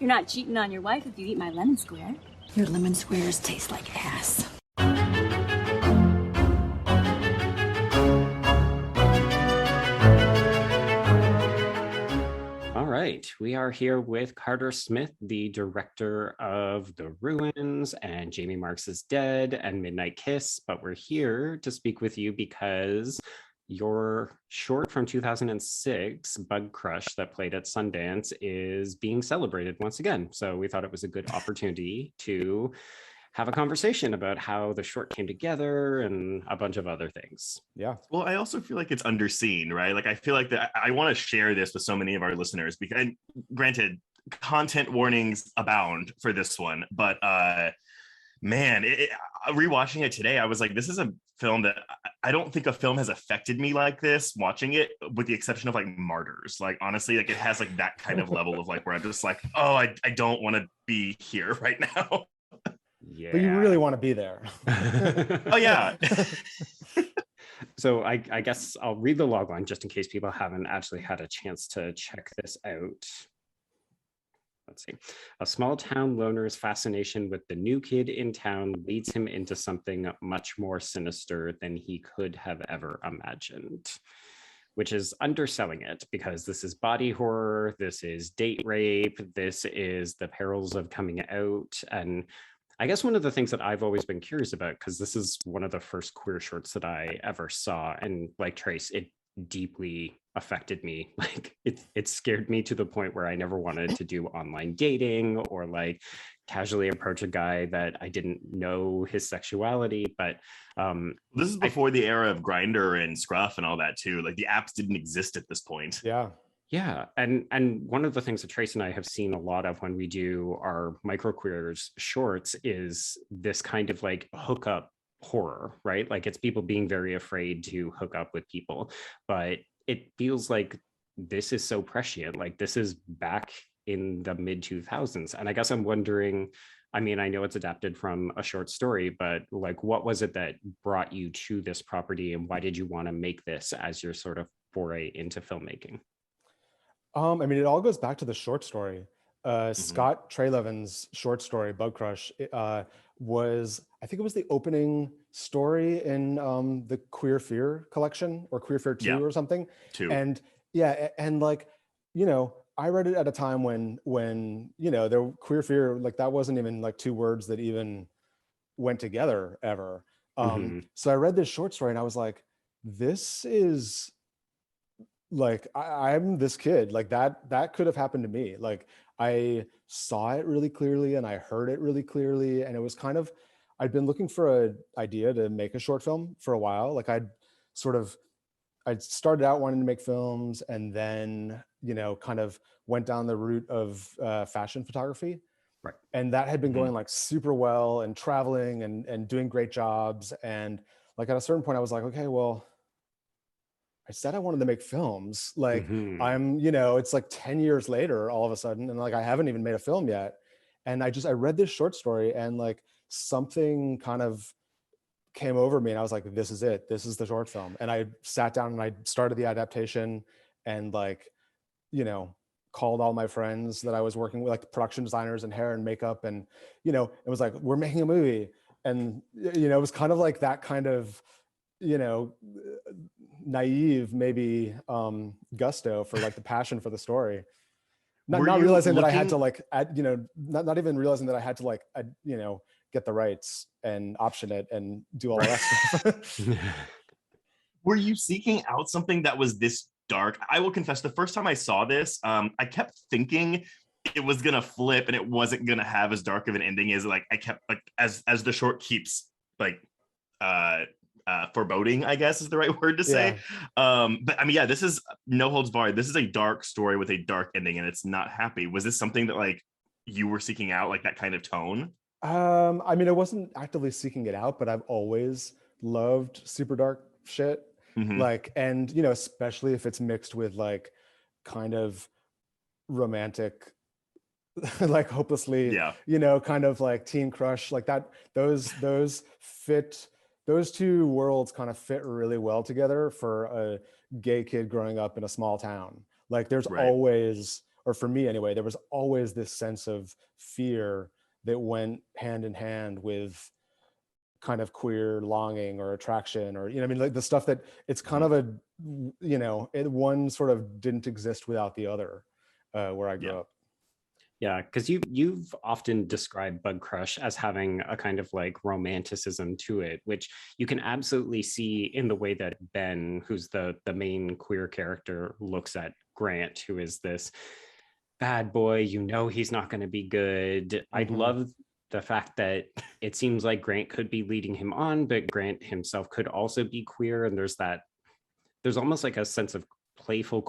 You're not cheating on your wife if you eat my lemon square. Your lemon squares taste like ass. All right, we are here with Carter Smith, the director of The Ruins and Jamie Marks' Dead and Midnight Kiss, but we're here to speak with you because your short from 2006, Bugcrush, that played at Sundance, is being celebrated once again. So we thought it was a good opportunity to have a conversation about how the short came together and a bunch of other things. Yeah. Well, I also feel like it's underseen, right? Like I feel like that I want to share this with so many of our listeners because, and granted, content warnings abound for this one, but man, rewatching it today, I was like, this is a film that I don't think a film has affected me like this watching it, with the exception of like Martyrs. Like honestly, like it has like that kind of level of like where I'm just like, oh, I don't want to be here right now. Yeah. But you really want to be there. Oh yeah. So I guess I'll read the logline just in case people haven't actually had a chance to check this out. Let's see. A small town loner's fascination with the new kid in town leads him into something much more sinister than he could have ever imagined, which is underselling it because this is body horror, this is date rape, this is the perils of coming out. And I guess one of the things that I've always been curious about, because this is one of the first queer shorts that I ever saw, and like Trace, it deeply affected me. Like it scared me to the point where I never wanted to do online dating or like casually approach a guy that I didn't know his sexuality. But this is before the era of Grindr and Scruff and all that too. Like the apps didn't exist at this point. Yeah, and one of the things that Trace and I have seen a lot of when we do our microqueers shorts is this kind of like hookup horror, right? Like it's people being very afraid to hook up with people, but it feels like this is so prescient. Like this is back in the mid 2000s, and I guess I'm wondering. I mean, I know it's adapted from a short story, but like, what was it that brought you to this property, and why did you want to make this as your sort of foray into filmmaking? I mean, it all goes back to the short story. Scott Trelevin's short story, Bugcrush, was, I think it was the opening story in the Queer Fear collection, or Queer Fear 2 or something. 2. And yeah, and like, you know, I read it at a time when you know, there Queer Fear, like that wasn't even like two words that even went together ever. So I read this short story and I was like, this is like I'm this kid, like that could have happened to me. Like I saw it really clearly and I heard it really clearly, and it was kind of, I'd been looking for an idea to make a short film for a while. Like I'd started out wanting to make films, and then, you know, kind of went down the route of fashion photography. Right. And that had been going like super well, and traveling and doing great jobs. And like at a certain point I was like, okay, well, I said I wanted to make films. Like I'm, you know, it's like 10 years later all of a sudden, and like I haven't even made a film yet. And I read this short story, and like something kind of came over me, and I was like, this is it. This is the short film. And I sat down and I started the adaptation, and like, you know, called all my friends that I was working with, like production designers and hair and makeup. And, you know, it was like, we're making a movie. And, you know, it was kind of like that kind of, you know, naive maybe gusto for like the passion for the story. Not realizing that I had to like you know, not even realizing that I had to like you know, get the rights and option it and do all that stuff. Were you seeking out something that was this dark? I will confess, the first time I saw this, I kept thinking it was gonna flip and it wasn't gonna have as dark of an ending as like I kept like as the short keeps like foreboding, I guess is the right word to say. But I mean, yeah, this is no holds barred. This is a dark story with a dark ending, and it's not happy. Was this something that like you were seeking out, like that kind of tone? I mean, I wasn't actively seeking it out, but I've always loved super dark shit. Like, and you know, especially if it's mixed with like kind of romantic, like hopelessly, you know, kind of like teen crush, like that. Those fit. Those two worlds kind of fit really well together for a gay kid growing up in a small town. Like there's always, or for me anyway, there was always this sense of fear that went hand in hand with kind of queer longing or attraction, or, you know, I mean, like the stuff that it's kind of a, you know, one sort of didn't exist without the other, where I grew up. Yeah, because you've often described Bugcrush as having a kind of like romanticism to it, which you can absolutely see in the way that Ben, who's the main queer character, looks at Grant, who is this bad boy. You know he's not going to be good. I love the fact that it seems like Grant could be leading him on, but Grant himself could also be queer, and there's almost like a sense of playful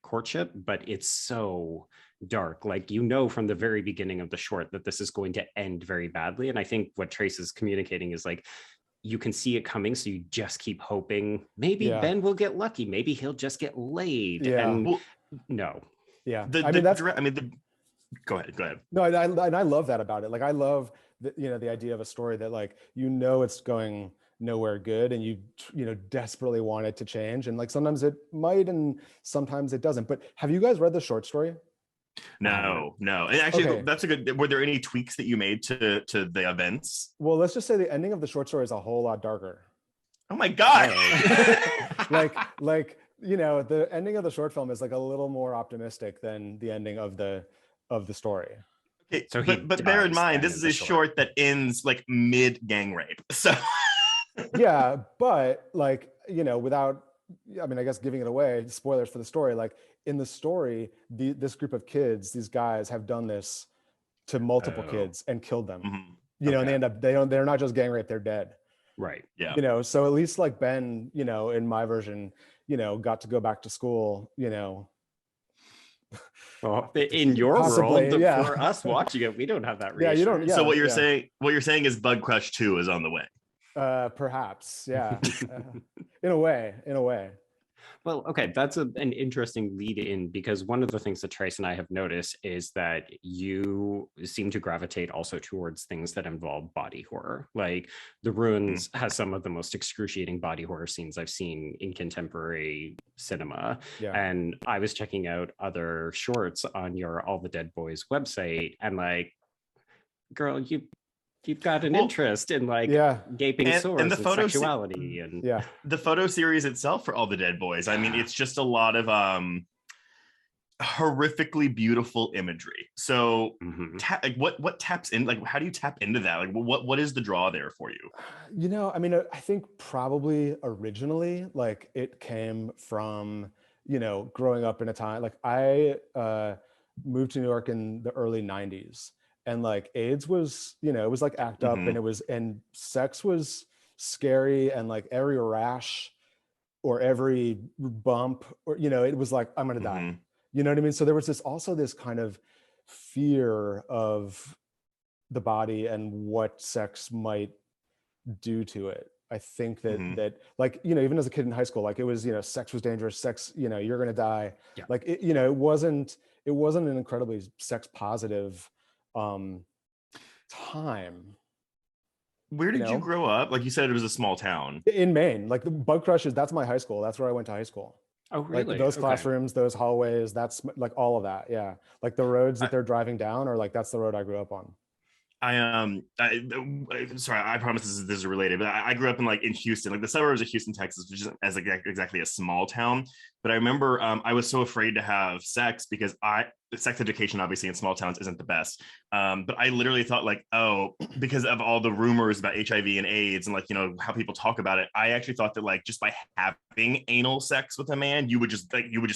courtship, but it's so dark. Like, you know, from the very beginning of the short that this is going to end very badly. And I think what Trace is communicating is like, you can see it coming, so you just keep hoping maybe Ben will get lucky, maybe he'll just get laid. And no. Yeah. Go ahead. No, and I love that about it. Like, I love the idea of a story that, like, you know, it's going nowhere good, and you desperately want it to change, and like sometimes it might and sometimes it doesn't. But have you guys read the short story? No. And actually, that's a good. Were there any tweaks that you made to the events? Well, let's just say the ending of the short story is a whole lot darker. Oh my God. like you know, the ending of the short film is like a little more optimistic than the ending of the story. Okay, so but bear in mind, this is a short that ends like mid gang rape. So yeah, but like, you know, without, I mean, I guess giving it away, spoilers for the story, like in the story, this group of kids, these guys have done this to multiple kids and killed them. You know, and they end up, they're not just gang rape, they're dead. Right. Yeah. You know, so at least like Ben, you know, in my version, you know, got to go back to school, you know. Well, in your world, for us watching it, we don't have that reassurance. Yeah, you don't. Yeah, so what you're saying is Bugcrush 2 is on the way. Perhaps, yeah. In a way. Well, okay, that's an interesting lead in, because one of the things that Trace and I have noticed is that you seem to gravitate also towards things that involve body horror. Like The Ruins has some of the most excruciating body horror scenes I've seen in contemporary cinema. Yeah. And I was checking out other shorts on your All the Dead Boys website, and like, girl, you've got an interest in like gaping sores and sexuality and the photo series itself for All the Dead Boys. I mean, it's just a lot of horrifically beautiful imagery. So like what taps in, like, how do you tap into that? Like what is the draw there for you? You know, I mean, I think probably originally like it came from, you know, growing up in a time, like I moved to New York in the early 90s. And like AIDS was, you know, it was like ACT UP, and sex was scary, and like every rash or every bump, or, you know, it was like, I'm going to die. You know what I mean? So there was also this kind of fear of the body and what sex might do to it. I think that like, you know, even as a kid in high school, like it was, you know, sex was dangerous, sex, you know, you're going to die. Yeah. Like, it, you know, it wasn't an incredibly sex positive time. Where did you grow up? Like you said, it was a small town in Maine. Like the Bugcrush that's my high school. That's where I went to high school. Oh, really? Like those classrooms, those hallways, that's like all of that. Yeah. Like the roads that they're driving down are like, that's the road I grew up on. Sorry, I promise this is related, but I grew up in Houston, like the suburbs of Houston, Texas, which isn't as exactly a small town. But I remember I was so afraid to have sex because sex education obviously in small towns isn't the best. But I literally thought like, oh, because of all the rumors about HIV and AIDS and like, you know, how people talk about it, I actually thought that like just by having anal sex with a man, you would just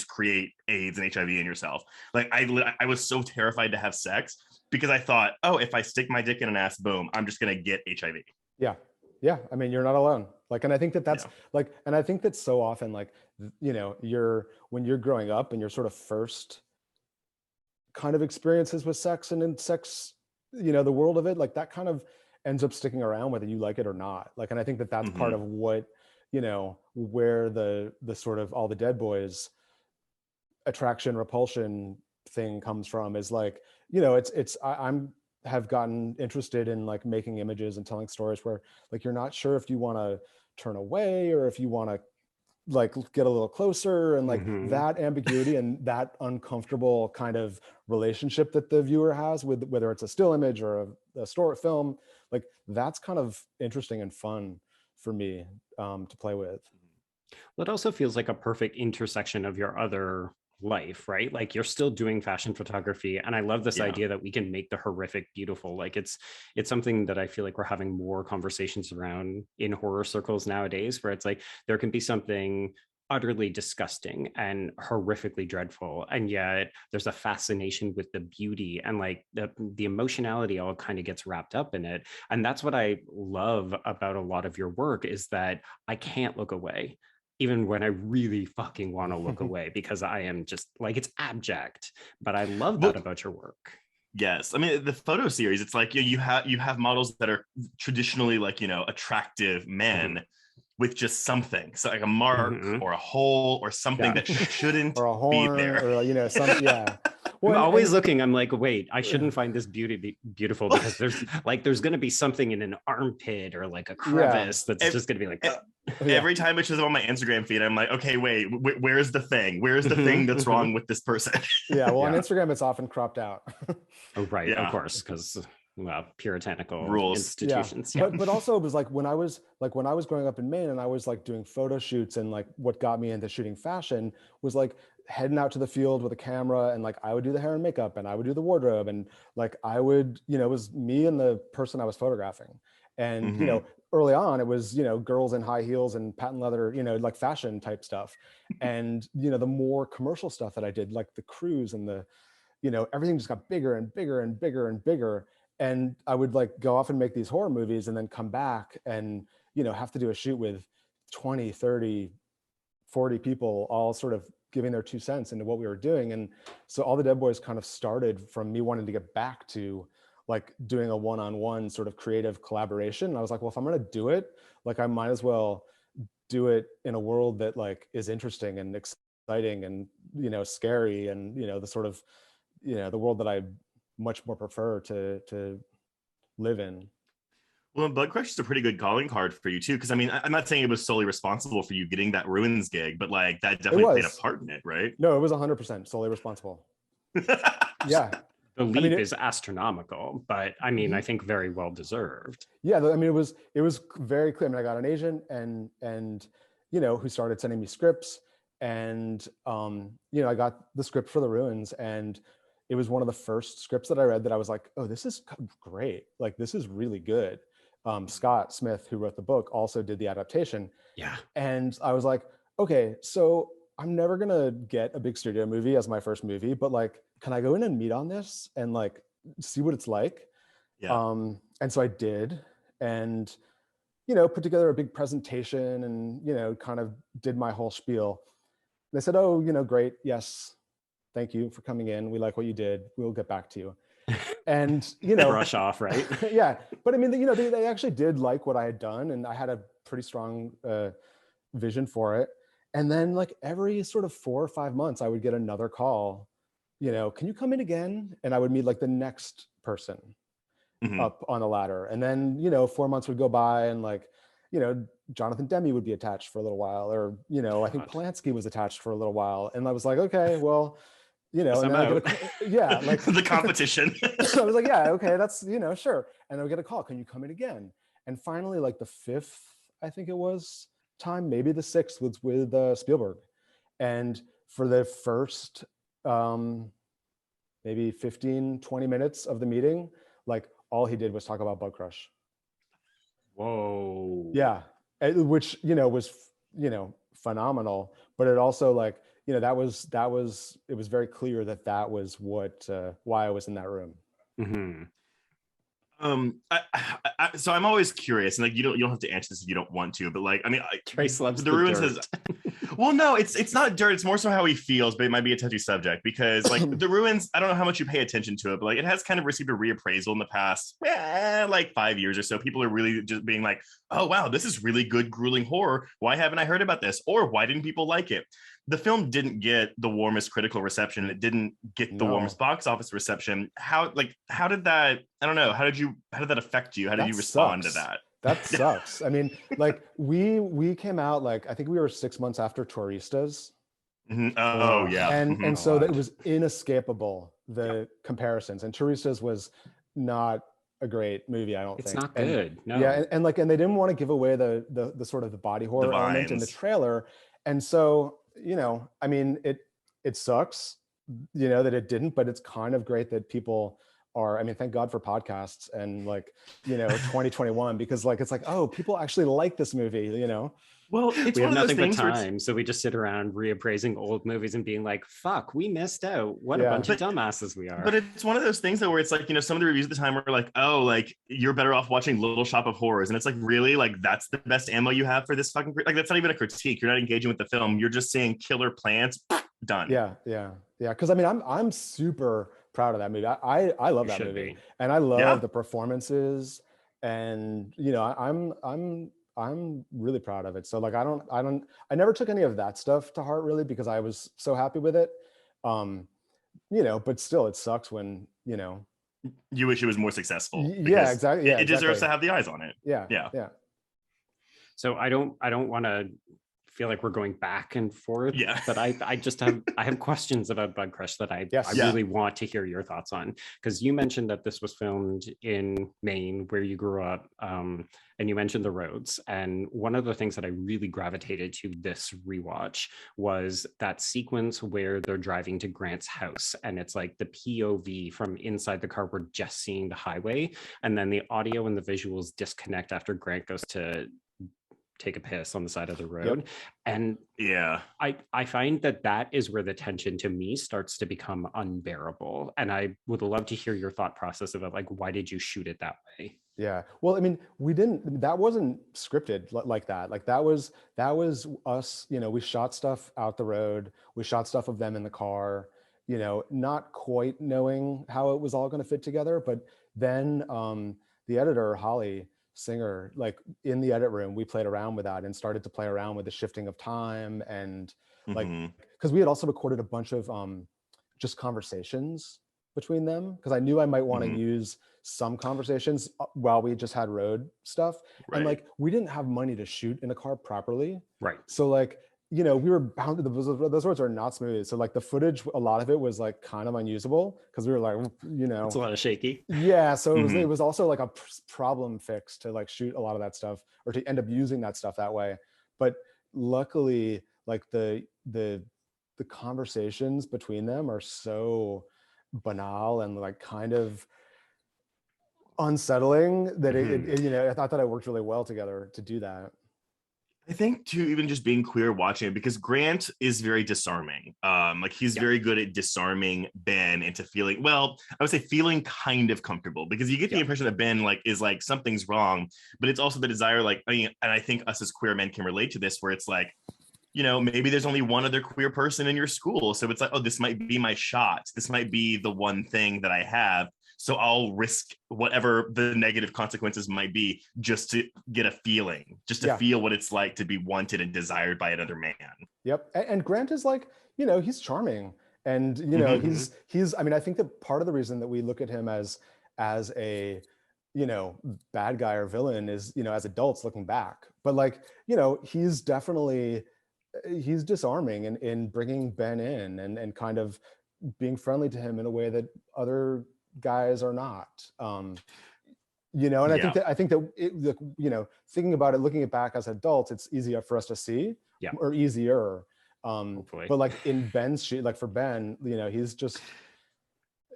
create AIDS and HIV in yourself. Like I was so terrified to have sex because I thought, oh, if I stick my dick in an ass, boom, I'm just gonna get HIV. Yeah. Yeah. I mean, you're not alone. Like, and I think that's like, and I think that so often, like, you know, when you're growing up and your sort of first kind of experiences with sex and in sex, you know, the world of it, like that kind of ends up sticking around whether you like it or not. Like, and I think that that's part of what, you know, where the sort of All the Dead Boys attraction, repulsion thing comes from is like, you know, I'm have gotten interested in like making images and telling stories where like you're not sure if you want to turn away or if you want to like get a little closer, and like Mhm. that ambiguity and that uncomfortable kind of relationship that the viewer has with whether it's a still image or a story film, like that's kind of interesting and fun for me to play with. Well, it also feels like a perfect intersection of your other life, right? Like you're still doing fashion photography, and I love this Yeah. idea that we can make the horrific beautiful. Like it's something that I feel like we're having more conversations around in horror circles nowadays, where it's like there can be something utterly disgusting and horrifically dreadful, and yet there's a fascination with the beauty, and like the emotionality all kind of gets wrapped up in it. And that's what I love about a lot of your work, is that I can't look away even when I really fucking want to look away, because I am just like, it's abject. But I love that about your work. Yes, I mean the photo series. It's like you have models that are traditionally like attractive men with just something, so like a mark or a hole or something that shouldn't or a be horn there. or some Well, I'm always looking. I'm like, wait, I shouldn't find this beautiful because there's going to be something in an armpit or like a crevice that's just going to be like. Every time it shows up on my Instagram feed, I'm like, okay, wait, where's the thing? Where's the thing that's wrong with this person? On Instagram, it's often cropped out. Oh, right, of course, because puritanical rules, institutions. But also it was like when I was growing up in Maine, and I was like doing photo shoots, and like what got me into shooting fashion was like heading out to the field with a camera, and like I would do the hair and makeup, and I would do the wardrobe, and like I would, it was me and the person I was photographing. And early on it was girls in high heels and patent leather, like fashion type stuff. And the more commercial stuff that I did, like the cruise and the everything just got bigger and bigger and bigger and bigger. And I would like go off and make these horror movies and then come back and have to do a shoot with 20, 30, 40 people all sort of giving their 2 cents into what we were doing. And so All the Dead Boys kind of started from me wanting to get back to like doing a one-on-one sort of creative collaboration. And I was like, well, if I'm going to do it, like I might as well do it in a world that like is interesting and exciting and scary, and the sort of the world that I much more prefer to live in. Well, Bugcrush is a pretty good calling card for you too, because I mean, I'm not saying it was solely responsible for you getting that Ruins gig, but like that definitely played a part in it, right? No, it was 100% solely responsible. Yeah. The leap is astronomical, but I mean, I think very well deserved. Yeah, I mean, it was very clear. I mean, I got an agent and who started sending me scripts, and I got the script for the Ruins, and it was one of the first scripts that I read that I was like, oh, this is great. Like, this is really good. Scott Smith, who wrote the book, also did the adaptation. Yeah. And I was like, okay, so I'm never gonna get a big studio movie as my first movie, but like, can I go in and meet on this and like see what it's like? Yeah. And so I did, and put together a big presentation, and kind of did my whole spiel. They said, oh, great, yes, thank you for coming in. We like what you did. We'll get back to you. And brush off, right? Yeah, but I mean, they actually did like what I had done, and I had a pretty strong vision for it. And then like every sort of 4 or 5 months, I would get another call, can you come in again? And I would meet like the next person up on the ladder. And then 4 months would go by, and like Jonathan Demme would be attached for a little while, or I think Polanski was attached for a little while. And I was like, okay, well, and then I get like the competition. I was like, yeah, okay, that's sure. And I would get a call, can you come in again? And finally, like the 5th, I think it was time, maybe the 6th, was with Spielberg. And for the first maybe 15-20 minutes of the meeting, like all he did was talk about Bugcrush. Whoa. Yeah, which was phenomenal. But it also like it was very clear that was what why I was in that room. So I'm always curious, and like you don't have to answer this if you don't want to, but like I mean, Trace loves the Ruins has. Well, no, it's not dirt. It's more so how he feels, but it might be a touchy subject because like the Ruins, I don't know how much you pay attention to it, but like it has kind of received a reappraisal in the past like 5 years or so. People are really just being like, oh wow, this is really good grueling horror. Why haven't I heard about this? Or why didn't people like it? The film didn't get the warmest critical reception. It didn't get the warmest box office reception. How did that? I don't know. How did that affect you? How did you respond to that? That sucks. I mean, like we came out like I think we were 6 months after Touristas. Oh yeah. And so that it was inescapable, the comparisons. And Touristas was not a great movie, I don't It's think. not good. No. Yeah, and like, and they didn't want to give away the sort of the body horror element in the trailer. And so, you know, I mean, it sucks, you know, that it didn't, but it's kind of great that people are, I mean, thank God for podcasts and like, you know, 2021, because like, it's like, oh, people actually like this movie, you know? Well, it's we one have of those nothing but things time, so we just sit around reappraising old movies and being like, "Fuck, we missed out. What a bunch of dumbasses we are." But it's one of those things though, where it's like, you know, some of the reviews at the time were like, "Oh, like you're better off watching Little Shop of Horrors," and it's like, really, like that's the best ammo you have for this fucking like that's not even a critique. You're not engaging with the film. You're just saying killer plants. Done. Yeah. Because I mean, I'm super proud of that movie. I love that movie, and I love the performances, and you know, I'm really proud of it. So like, I never took any of that stuff to heart really, because I was so happy with it. You know, but still it sucks when, you know, you wish it was more successful. Yeah, exactly. Yeah, it deserves to have the eyes on it. Yeah. So I don't want to feel like we're going back and forth. Yeah. But I have questions about Bugcrush that I really want to hear your thoughts on, because you mentioned that this was filmed in Maine, where you grew up, and you mentioned the roads. And one of the things that I really gravitated to this rewatch was that sequence where they're driving to Grant's house, and it's like the POV from inside the car, we're just seeing the highway, and then the audio and the visuals disconnect after Grant goes to take a piss on the side of the road. And I find that is where the tension to me starts to become unbearable. And I would love to hear your thought process about like, why did you shoot it that way? Yeah. Well, I mean, that wasn't scripted like that. Like that was us, you know, we shot stuff out the road. We shot stuff of them in the car, you know, not quite knowing how it was all going to fit together. But then the editor, Holly Singer, like in the edit room, we played around with that and started to play around with the shifting of time, and like, because we had also recorded a bunch of just conversations between them, because I knew I might want to use some conversations while we just had road stuff. And like, we didn't have money to shoot in a car properly. So like, you know, we were bound to those roads are not smooth. So like the footage, a lot of it was like kind of unusable, because we were like, you know, it's a lot of shaky. Yeah. So it was also like a problem fix to like shoot a lot of that stuff, or to end up using that stuff that way. But luckily, like the conversations between them are so banal and like kind of unsettling that it you know, I thought that it worked really well together to do that. I think too, even just being queer watching it, because Grant is very disarming. Like he's very good at disarming Ben into feeling, well, I would say feeling kind of comfortable, because you get the impression that Ben like is like something's wrong, but it's also the desire, like, I mean, and I think us as queer men can relate to this, where it's like, you know, maybe there's only one other queer person in your school. So it's like, oh, this might be my shot. This might be the one thing that I have. So I'll risk whatever the negative consequences might be just to get a feeling, just to feel what it's like to be wanted and desired by another man. Yep. And Grant is like, you know, he's charming. And, you know, he's, I mean, I think that part of the reason that we look at him as a, you know, bad guy or villain is, you know, as adults looking back. But like, you know, he's disarming in bringing Ben in and kind of being friendly to him in a way that other guys are not, you know. And I think that it, you know, thinking about it, looking it back as adults, it's easier for us to see, or easier. But like in Ben's sheet, like for Ben, you know, he's just,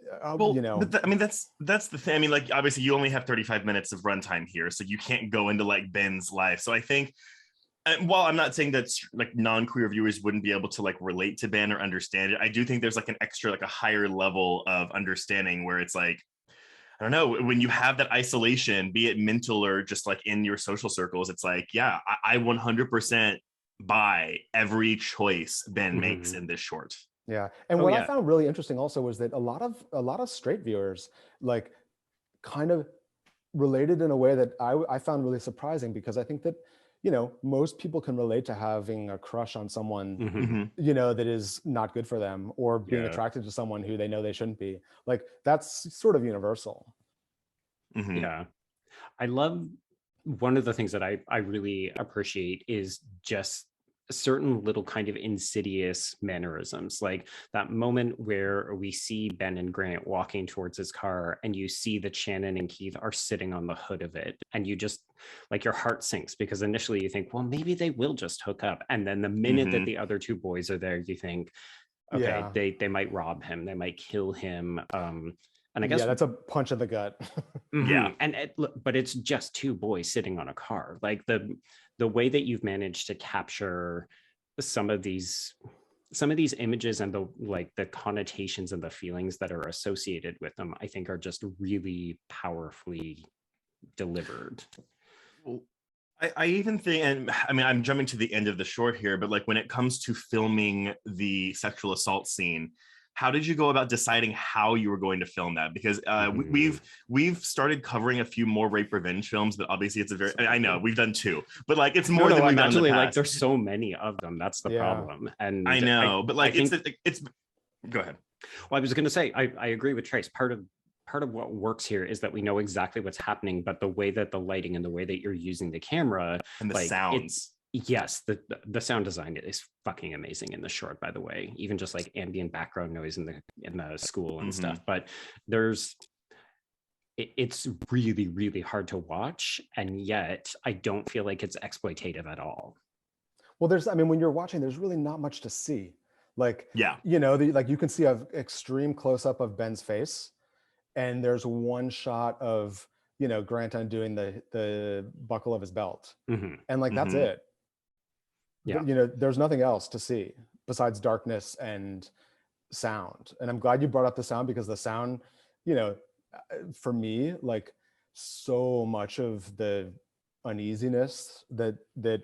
you know, I mean, that's the thing. I mean, like obviously you only have 35 minutes of runtime here, so you can't go into like Ben's life. So I think, while I'm not saying that like non-queer viewers wouldn't be able to like relate to Ben or understand it, I do think there's like an extra, like a higher level of understanding where it's like, I don't know, when you have that isolation, be it mental or just like in your social circles, it's like, yeah, I 100% buy every choice Ben makes in this short. Yeah. And what I found really interesting also was that a lot of straight viewers like kind of related in a way that I found really surprising, because I think that, you know, most people can relate to having a crush on someone, you know, that is not good for them, or being attracted to someone who they know they shouldn't be. Like that's sort of universal. Yeah. I love one of the things that I really appreciate is just certain little kind of insidious mannerisms, like that moment where we see Ben and Grant walking towards his car and you see that Shannon and Keith are sitting on the hood of it, and you just like your heart sinks, because initially you think, well, maybe they will just hook up, and then the minute that the other two boys are there, you think, okay, they might rob him, they might kill him. And I guess that's a punch in the gut. Yeah. And but it's just two boys sitting on a car. Like the way that you've managed to capture some of these images and the connotations and the feelings that are associated with them, I think are just really powerfully delivered. I even think, and I mean, I'm jumping to the end of the short here, but like when it comes to filming the sexual assault scene, how did you go about deciding how you were going to film that? Because we've started covering a few more rape revenge films, but obviously it's I know we've done 2, but like it's more than we've done in the past. Like there's so many of them. That's the problem. And I know, but like it's go ahead. Well, I was going to say, I agree with Trace. Part of what works here is that we know exactly what's happening, but the way that the lighting and the way that you're using the camera and the sounds. Yes, the sound design is fucking amazing in the short, by the way. Even just like ambient background noise in the school and stuff. But it's really, really hard to watch, and yet I don't feel like it's exploitative at all. Well, when you're watching, there's really not much to see. Like, like you can see an extreme close up of Ben's face, and there's one shot of Grant undoing the buckle of his belt, and like that's it. Yeah, there's nothing else to see besides darkness and sound. And I'm glad you brought up the sound, because the sound, for me, like so much of the uneasiness that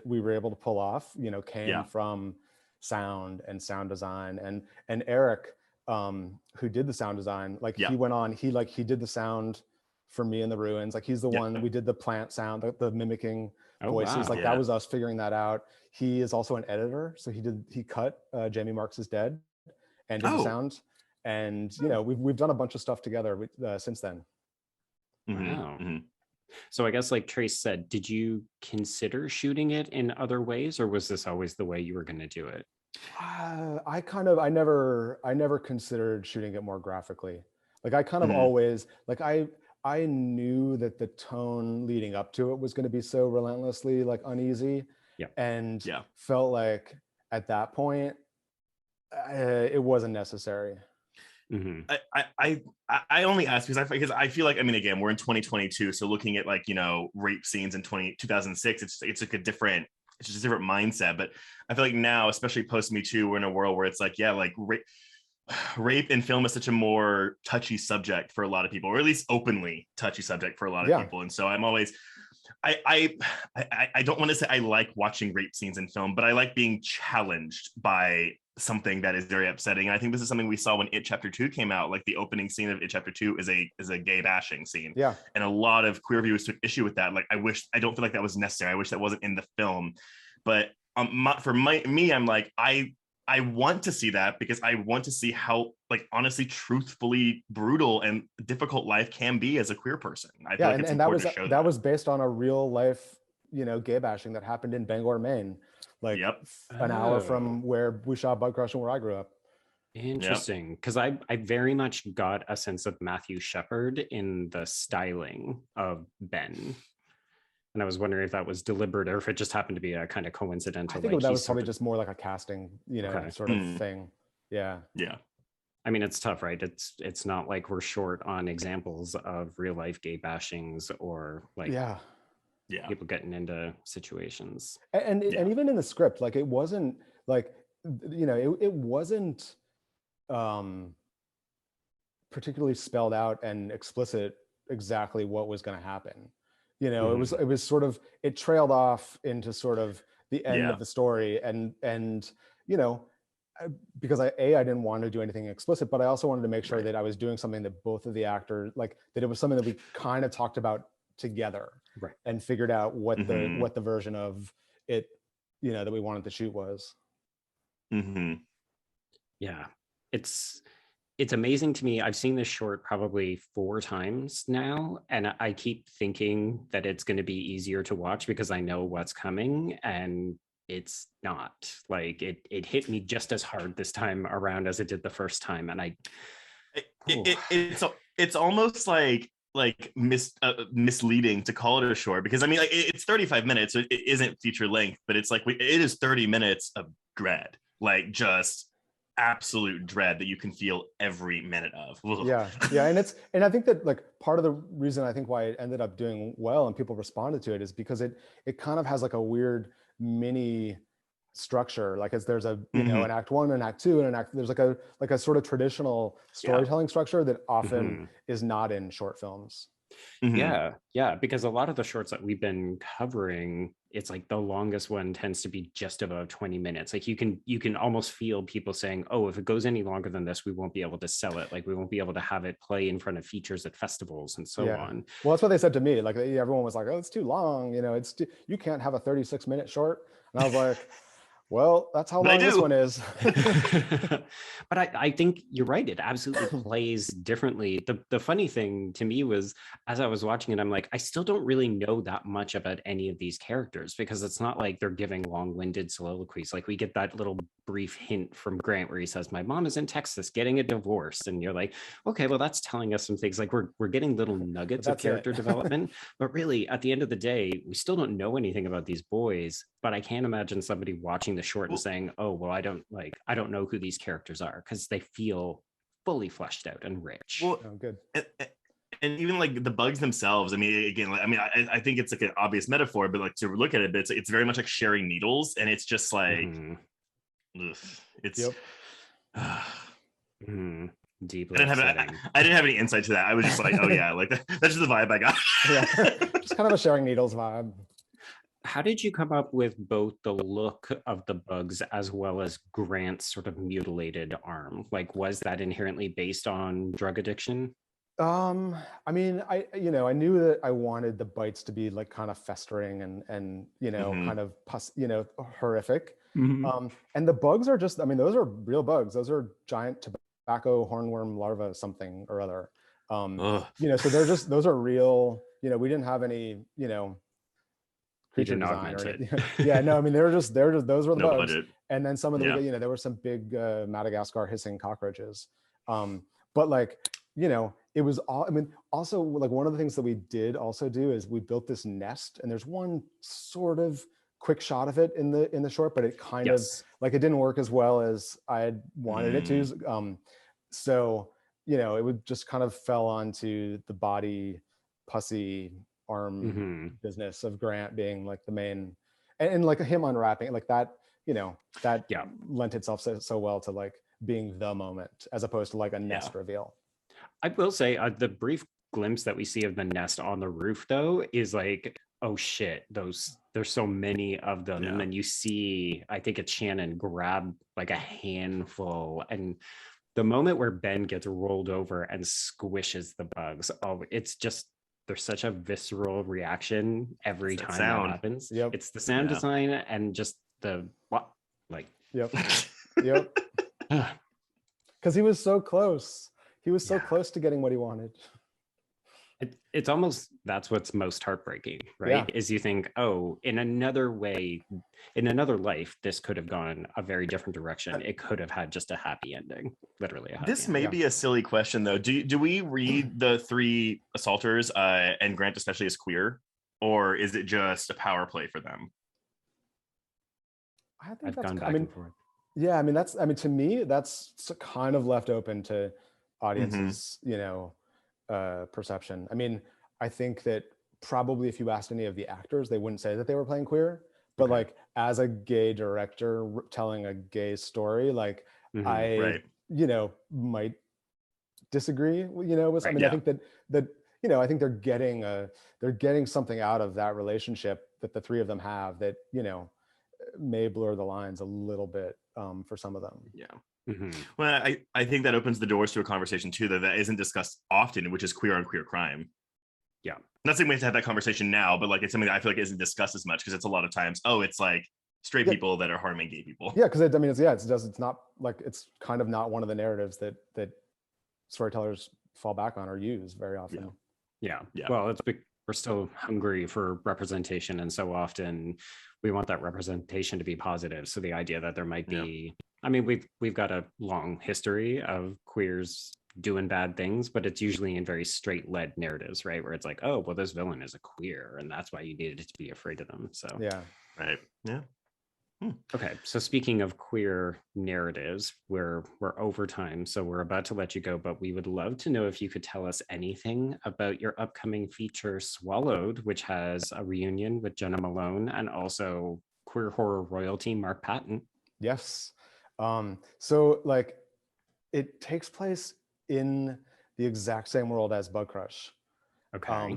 we were able to pull off, came from sound and sound design. And Eric, who did the sound design, like he went on, he did the sound for Me in the Ruins. Like he's the one, we did the plant sound, the mimicking voices. Wow. Like that was us figuring that out. He is also an editor, so he cut Jamie Marks is Dead and did the sound. And we've done a bunch of stuff together since then. Wow. So I guess, like Trace said, did you consider shooting it in other ways, or was this always the way you were going to do it? I never considered shooting it more graphically. Like I kind of always, like I knew that the tone leading up to it was going to be so relentlessly like uneasy, and felt like at that point it wasn't necessary. I only ask because I feel like, I mean, again, we're in 2022, so looking at like rape scenes in 2006, it's just a different mindset. But I feel like now, especially post Me Too, we're in a world where it's like rape in film is such a more touchy subject for a lot of people, or at least openly touchy subject for a lot of people. And so I'm always, I don't want to say I like watching rape scenes in film, but I like being challenged by something that is very upsetting. And I think this is something we saw when It Chapter 2 came out. Like the opening scene of It Chapter 2 is a gay bashing scene. Yeah. And a lot of queer viewers took issue with that. Like I don't feel like that was necessary. I wish that wasn't in the film. But for me, I'm like, I want to see that, because I want to see how, like, honestly, truthfully brutal and difficult life can be as a queer person. I feel like it's important to show that was based on a real life, gay bashing that happened in Bangor, Maine, like an hour from where we shot Bugcrush and where I grew up. Interesting, because I very much got a sense of Matthew Shepard in the styling of Ben. And I was wondering if that was deliberate or if it just happened to be a kind of coincidental. I think that was probably just more like a casting, sort of thing. Yeah. Yeah. I mean, it's tough, right? It's not like we're short on examples of real life gay bashings or like people getting into situations. And even in the script, like it wasn't like, it wasn't particularly spelled out and explicit exactly what was going to happen. It was sort of, it trailed off into sort of the end of the story, and because I didn't want to do anything explicit, but I also wanted to make sure that I was doing something that both of the actors, like that it was something that we kind of talked about together, and figured out what the version of it, that we wanted to shoot was. Yeah, it's it's amazing to me. I've seen this short probably 4 times now, and I keep thinking that it's going to be easier to watch because I know what's coming, and it's not. Like it hit me just as hard this time around as it did the first time, and it's almost like misleading to call it a short, because I mean, like, it's 35 minutes, so it isn't feature length, but it's like it is 30 minutes of dread, like just absolute dread that you can feel every minute of. Ugh. Yeah, and I think that like part of the reason I think why it ended up doing well and people responded to it is because it kind of has like a weird mini structure, like as there's a you know an act 1 and act 2 and an act, there's like a sort of traditional storytelling structure that often is not in short films. Yeah, because a lot of the shorts that we've been covering, it's like the longest one tends to be just above 20 minutes. Like you can almost feel people saying, oh, if it goes any longer than this, we won't be able to sell it. Like we won't be able to have it play in front of features at festivals and so on. Well, that's what they said to me. Like everyone was like, oh, it's too long. You know, you can't have a 36-minute short. And I was like, well, that's how long this one is. But I think you're right. It absolutely plays differently. The funny thing to me was, as I was watching it, I'm like, I still don't really know that much about any of these characters, because it's not like they're giving long-winded soliloquies. Like we get that little brief hint from Grant where he says, my mom is in Texas getting a divorce. And you're like, okay, well, that's telling us some things. Like we're getting little nuggets of character development. But really, at the end of the day, we still don't know anything about these boys. But I can't imagine somebody watching the short and saying, oh, well, I don't know who these characters are, because they feel fully fleshed out and rich. Well, good. And even like the bugs themselves, I mean, again, like, I mean, I think it's like an obvious metaphor, but like to look at it, but it's very much like sharing needles, and it's just like it's deeply I didn't have any insight to that. I was just like, oh yeah, like that's just the vibe I got. Just kind of a sharing needles vibe. How did you come up with both the look of the bugs as well as Grant's sort of mutilated arm? Like, was that inherently based on drug addiction? I mean, I knew that I wanted the bites to be like kind of festering and kind of horrific. And the bugs are just, I mean, those are real bugs. Those are giant tobacco hornworm larvae, something or other. So they're just, those are real. We didn't have any, creature design or anything. I mean, they're just those were the bugs. Budget. And then some of the there were some big Madagascar hissing cockroaches. But like, it was all, I mean, also like one of the things that we did also do is we built this nest, and there's one sort of quick shot of it in the short, but it kind of like, it didn't work as well as I had wanted it to. So, it would just kind of fell onto the body, pussy arm business of Grant being like the main, and like him unwrapping like that, that lent itself so well to like being the moment as opposed to like a nest reveal. I will say the brief glimpse that we see of the nest on the roof though is like, oh shit, there's so many of them. And then you see, I think it's Shannon grab like a handful, and the moment where Ben gets rolled over and squishes the bugs, it's just, there's such a visceral reaction every time that happens. It's the sound design and just the because he was so close. He was so close to getting what he wanted. It's almost, that's what's most heartbreaking, right? Is you think, oh, in another way, in another life, this could have gone a very different direction. It could have had just a happy ending, literally. This may be a silly question though. Do we read the 3 assaulters and Grant especially as queer, or is it just a power play for them? I think that's, I mean, yeah, I mean, to me, that's kind of left open to audiences, perception. I mean, I think that probably if you asked any of the actors, they wouldn't say that they were playing queer, but like as a gay director telling a gay story, like I might disagree, with, I mean, I think that I think they're getting something out of that relationship that the 3 of them have that, may blur the lines a little bit for some of them. Well, I think that opens the doors to a conversation too that isn't discussed often, which is queer on queer crime. Not saying we have to have that conversation now, but like it's something that I feel like isn't discussed as much, because it's a lot of times, it's like straight people that are harming gay people. Because it's not like, it's kind of not one of the narratives that storytellers fall back on or use very often. Yeah. Yeah. Well, we're still hungry for representation, and so often we want that representation to be positive. So the idea that there might be, I mean, we've got a long history of queers doing bad things, but it's usually in very straight-led narratives, right? Where it's like, oh, well, this villain is a queer, and that's why you needed to be afraid of them. So Yeah. Right. Yeah. Okay, so speaking of queer narratives, we're over time, so we're about to let you go, but we would love to know if you could tell us anything about your upcoming feature Swallowed, which has a reunion with Jenna Malone and also queer horror royalty Mark Patton. Yes. So like it takes place in the exact same world as Bugcrush. Okay.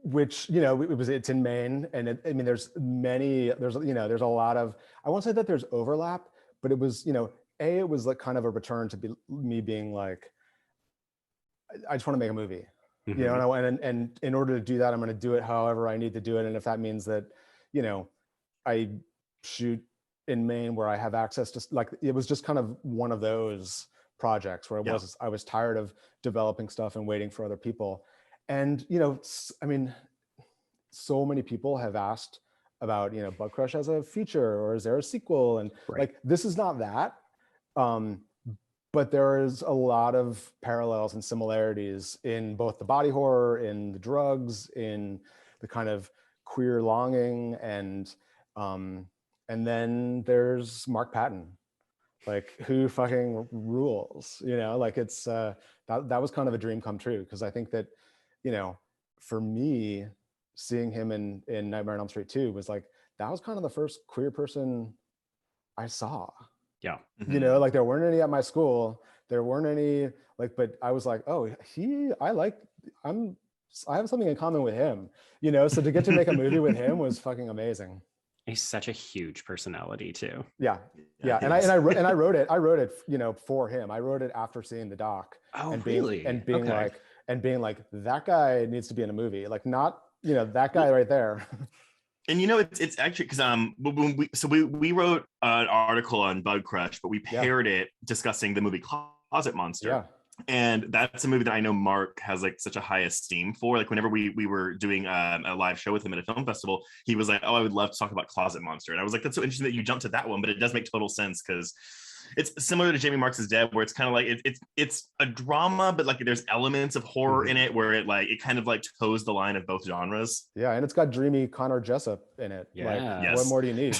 Which, you know, it's in Maine, and I mean, there's a lot of, I won't say that there's overlap, but it was, you know, it was like kind of a return to me being like, I just want to make a movie, you know, and in order to do that, I'm going to do it however I need to do it. And if that means that, you know, I shoot in Maine where I have access to, like, it was just kind of one of those projects where I was tired of developing stuff and waiting for other people. And, you know, I mean, so many people have asked about, you know, Bugcrush as a feature, or is there a sequel? And like, this is not that. But there is a lot of parallels and similarities in both the body horror, in the drugs, in the kind of queer longing. And then there's Mark Patton, like, who fucking rules, you know, like it's, that was kind of a dream come true. Cause I think that, you know, for me, seeing him in Nightmare on Elm Street 2 was like, that was kind of the first queer person I saw. Yeah. You know, like there weren't any at my school. There weren't any, like, but I was like, oh, I have something in common with him, you know? So to get to make a movie with him was fucking amazing. He's such a huge personality too. Yeah. And I wrote it, you know, for him. I wrote it after seeing the doc. Oh, and really? being like, that guy needs to be in a movie. Like, not, you know, that guy right there. And you know, it's actually because we wrote an article on Bugcrush, but we paired it discussing the movie Closet Monster. Yeah. And that's a movie that I know Mark has like such a high esteem for. Like whenever we were doing a live show with him at a film festival, he was like, oh, I would love to talk about Closet Monster. And I was like, that's so interesting that you jumped to that one, but it does make total sense because it's similar to Jamie Marks' Dead, where it's kind of like it's a drama, but like there's elements of horror in it where it kind of like toes the line of both genres. Yeah, and it's got dreamy Connor Jessup in it. Yeah. Like, what more do you need?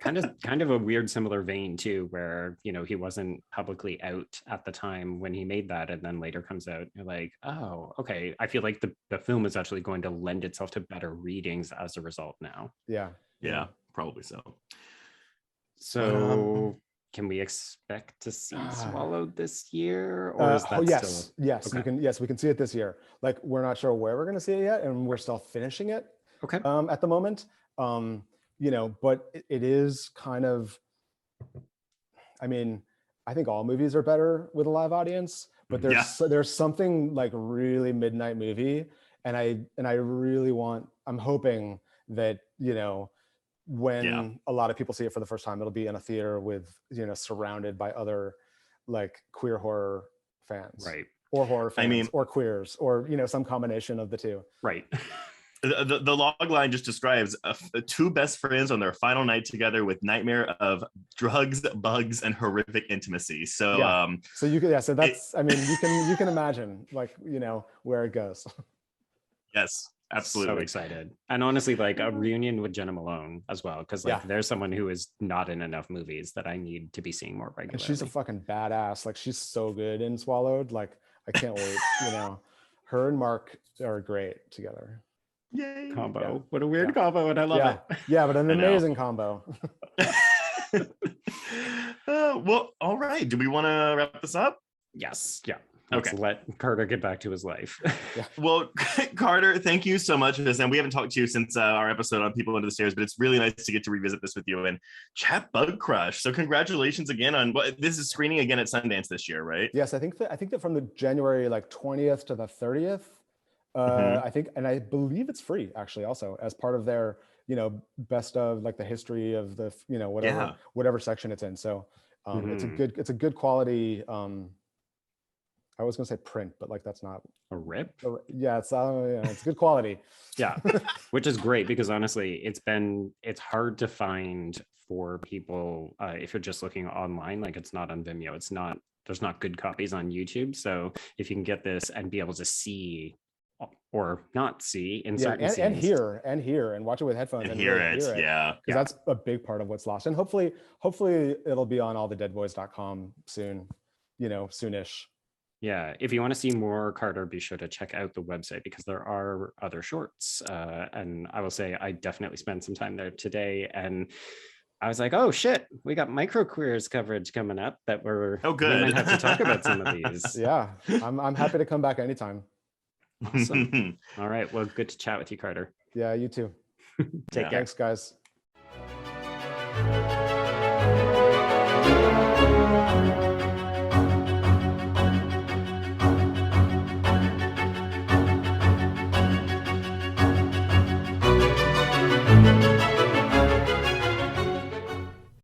kind of a weird similar vein too, where, you know, he wasn't publicly out at the time when he made that, and then later comes out. You're like, oh, okay. I feel like the film is actually going to lend itself to better readings as a result now. Yeah, probably so. So can we expect to see Swallowed this year, or is that yes, still... yes, okay. we can see it this year. Like, we're not sure where we're going to see it yet, and we're still finishing it. Okay. At the moment, you know, but it is kind of, I mean, I think all movies are better with a live audience, but there's something like really midnight movie, and I really I'm hoping that, you know, when a lot of people see it for the first time, it'll be in a theater with, you know, surrounded by other like queer horror fans, right? Or horror fans, or queers, or, you know, some combination of the two. Right. The log line just describes two best friends on their final night together with nightmare of drugs, bugs, and horrific intimacy. So, so you can, so that's, I mean, you can imagine, like, you know, where it goes. Yes, absolutely. So excited. And honestly, like a reunion with Jenna Malone as well, because like there's someone who is not in enough movies that I need to be seeing more regularly. And she's a fucking badass. Like, she's so good in Swallowed. Like, I can't wait. You know, her and Mark are great together. Yay. Combo. What a weird combo, and I love it. Yeah, but an amazing combo. Well, all right. Do we want to wrap this up? Yes. Yeah. Let's let Carter get back to his life. Well, Carter, thank you so much for this. And we haven't talked to you since our episode on People Under the Stairs, but it's really nice to get to revisit this with you and chat Bugcrush. So congratulations again on this is screening again at Sundance this year, right? Yes, I think that from the January like 20th to the 30th, I think, and I believe it's free actually also as part of their, you know, best of like the history of the, you know, whatever section it's in. So It's a good quality. I was gonna say print, but like that's not a rip. Yeah, it's good quality. Yeah, which is great because honestly, it's hard to find for people if you're just looking online. Like it's not on Vimeo. There's not good copies on YouTube. So if you can get this and be able to see or not see in certain scenes. and hear and watch it with headphones and hear really it. Yeah, because that's a big part of what's lost. And hopefully it'll be on allthedeadboys.com soon, soonish. Yeah, if you want to see more Carter, be sure to check out the website because there are other shorts. And I will say I definitely spent some time there today, and I was like, oh shit, we got microqueers coverage coming up that we might have to talk about some of these. Yeah, I'm happy to come back anytime. Awesome. All right, well, good to chat with you, Carter. Yeah, you too. Take care. Thanks, guys.